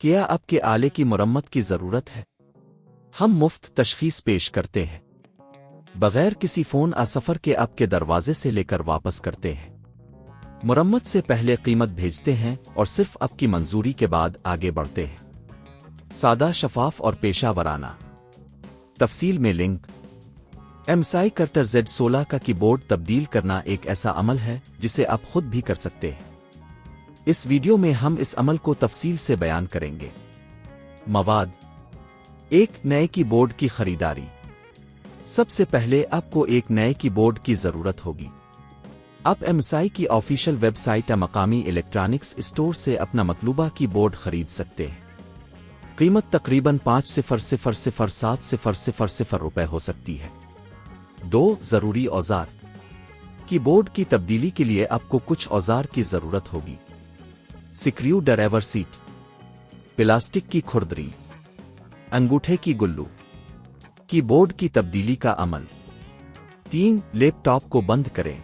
क्या आपके आले की मरम्मत की ज़रूरत है? हम मुफ्त तशख़ीस पेश करते हैं। बगैर किसी फ़ोन सफ़र के आपके दरवाजे से लेकर वापस करते हैं। मरम्मत से पहले कीमत भेजते हैं और सिर्फ आपकी मंजूरी के बाद आगे बढ़ते हैं। सादा, शफाफ और पेशा वराना। तफसील में लिंक। MSI कर्टर Z16 का कीबोर्ड तब्दील करना एक ऐसा अमल है जिसे आप खुद भी कर सकते हैं। इस वीडियो में हम इस अमल को तफसील से बयान करेंगे। मवाद। एक नए कीबोर्ड की खरीदारी। सबसे पहले आपको एक नए कीबोर्ड की ज़रूरत होगी। आप MSI की ऑफिशियल वेबसाइट या मकामी इलेक्ट्रॉनिक्स स्टोर से अपना मतलूबा कीबोर्ड खरीद सकते हैं। कीमत तकरीबन 5,000,7,000 रुपए हो सकती है। 2. ज़रूरी औजार। कीबोर्ड की तब्दीली के लिए आपको कुछ औजार की ज़रूरत होगी। स्क्रू ड्राइवर सीट, प्लास्टिक की खुरदरी, अंगूठे की गुल्लू। कीबोर्ड की तब्दीली का अमल। 3. लैपटॉप को बंद करें।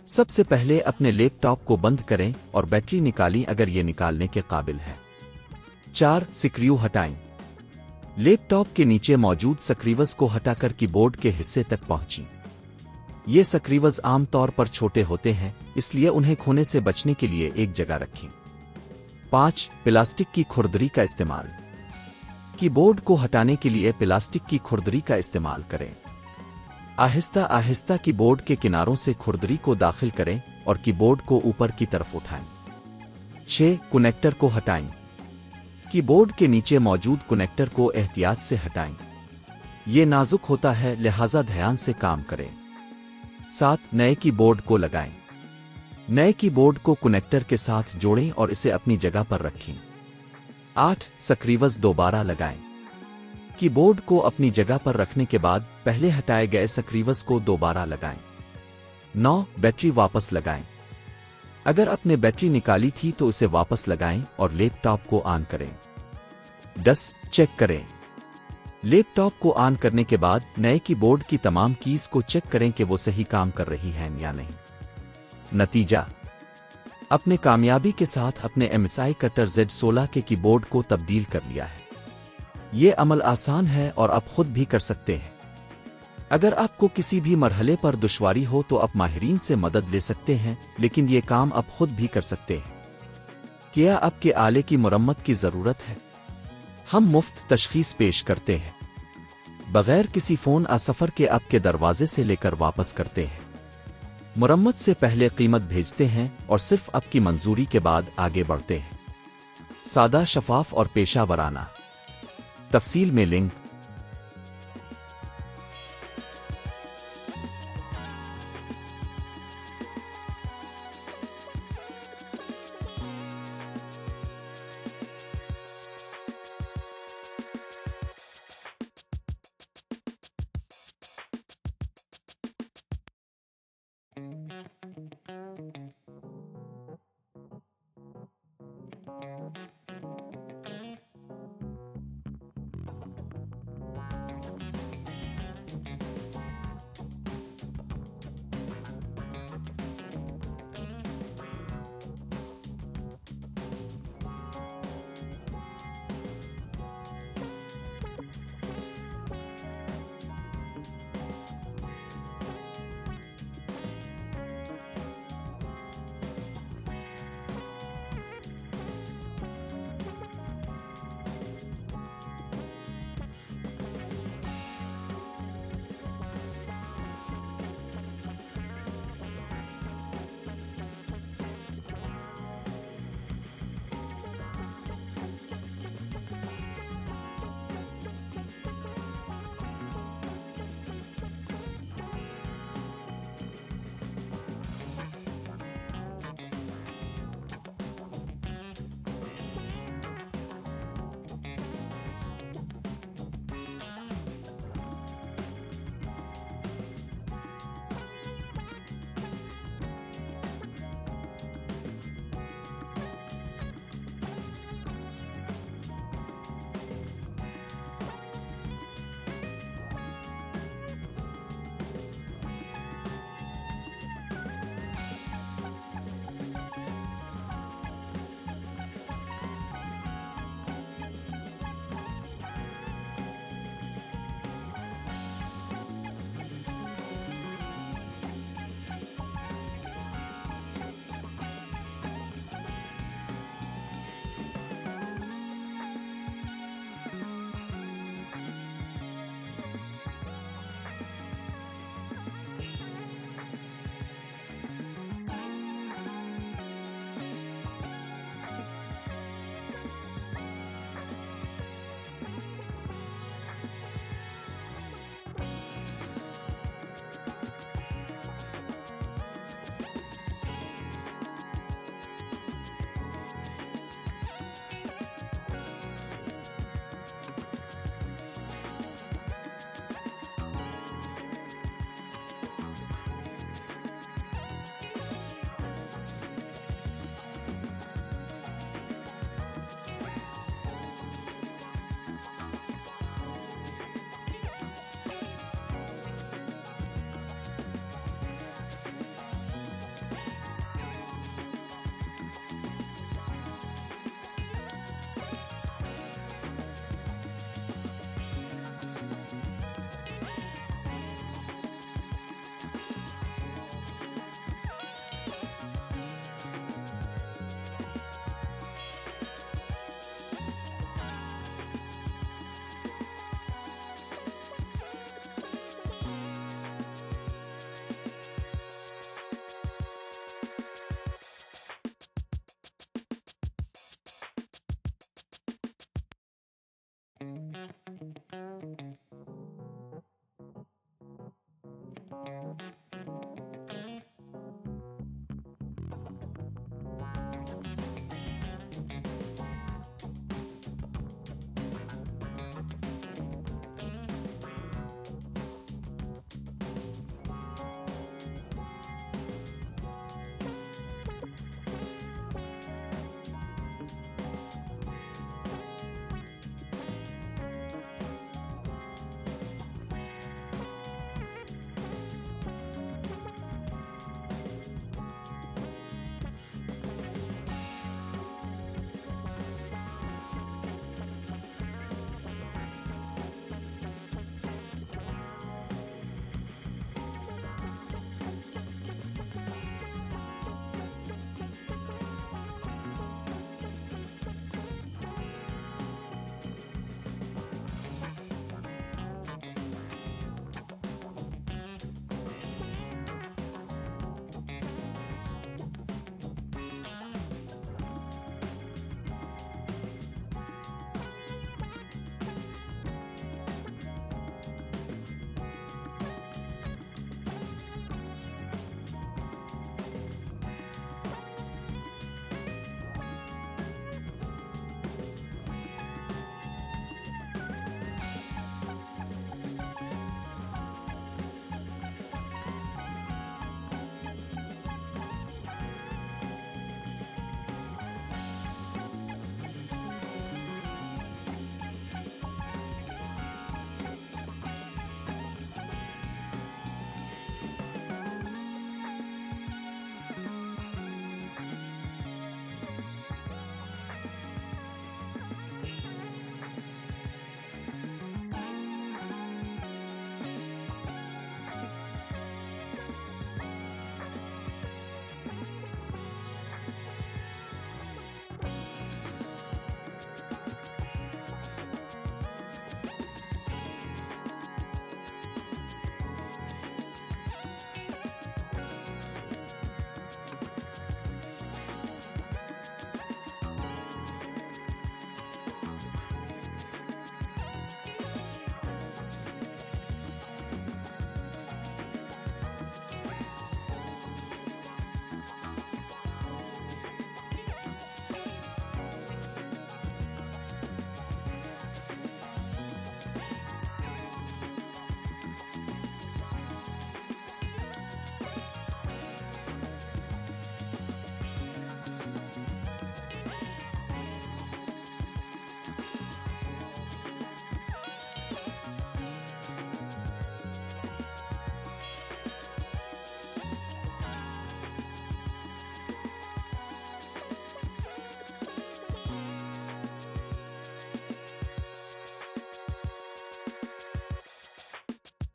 सबसे पहले अपने लैपटॉप को बंद करें और बैटरी निकालें अगर ये निकालने के काबिल है। 4. स्क्रू हटाएं। लैपटॉप के नीचे मौजूद स्क्रूज को हटाकर कीबोर्ड के हिस्से तक पहुंचें। ये स्क्रूज आमतौर पर छोटे होते हैं, इसलिए उन्हें खोने से बचने के लिए एक जगह रखें। 5. प्लास्टिक की खुरदरी का इस्तेमाल। कीबोर्ड को हटाने के लिए प्लास्टिक की खुरदरी का इस्तेमाल करें। आहिस्ता आहिस्ता कीबोर्ड के किनारों से खुरदरी को दाखिल करें और कीबोर्ड को ऊपर की तरफ उठाएं। 6. कनेक्टर को हटाएं। कीबोर्ड के नीचे मौजूद कनेक्टर को एहतियात से हटाएं। ये नाजुक होता है, लिहाजा ध्यान से काम करें। 7. नए कीबोर्ड को लगाएं। नए कीबोर्ड को कनेक्टर के साथ जोड़ें और इसे अपनी जगह पर रखें। 8. स्क्रूज दोबारा लगाएं। कीबोर्ड को अपनी जगह पर रखने के बाद पहले हटाए गए स्क्रूज को दोबारा लगाएं। 9. बैटरी वापस लगाएं। अगर आपने बैटरी निकाली थी तो उसे वापस लगाएं और लैपटॉप को ऑन करें। 10. चेक करें। लैपटॉप को ऑन करने के बाद नए कीबोर्ड की तमाम कीज को चेक करें कि वो सही काम कर रही हैं या नहीं। नतीजा। अपने कामयाबी के साथ अपने MSI कर्टर Z16 के कीबोर्ड को तब्दील कर लिया है। ये अमल आसान है और आप खुद भी कर सकते हैं। अगर आपको किसी भी मरहले पर दुश्वारी हो तो आप माहिरीन से मदद ले सकते हैं, लेकिन ये काम आप खुद भी कर सकते हैं। क्या आपके आले की मरम्मत की ज़रूरत है? हम मुफ्त तशख़ीस पेश करते हैं। बगैर किसी फ़ोन सफ़र के आपके दरवाजे से लेकर वापस करते हैं। मरम्मत से पहले कीमत भेजते हैं और सिर्फ आपकी मंजूरी के बाद आगे बढ़ते हैं। सादा, शफाफ और पेशा वराना। तफसील में लिंक।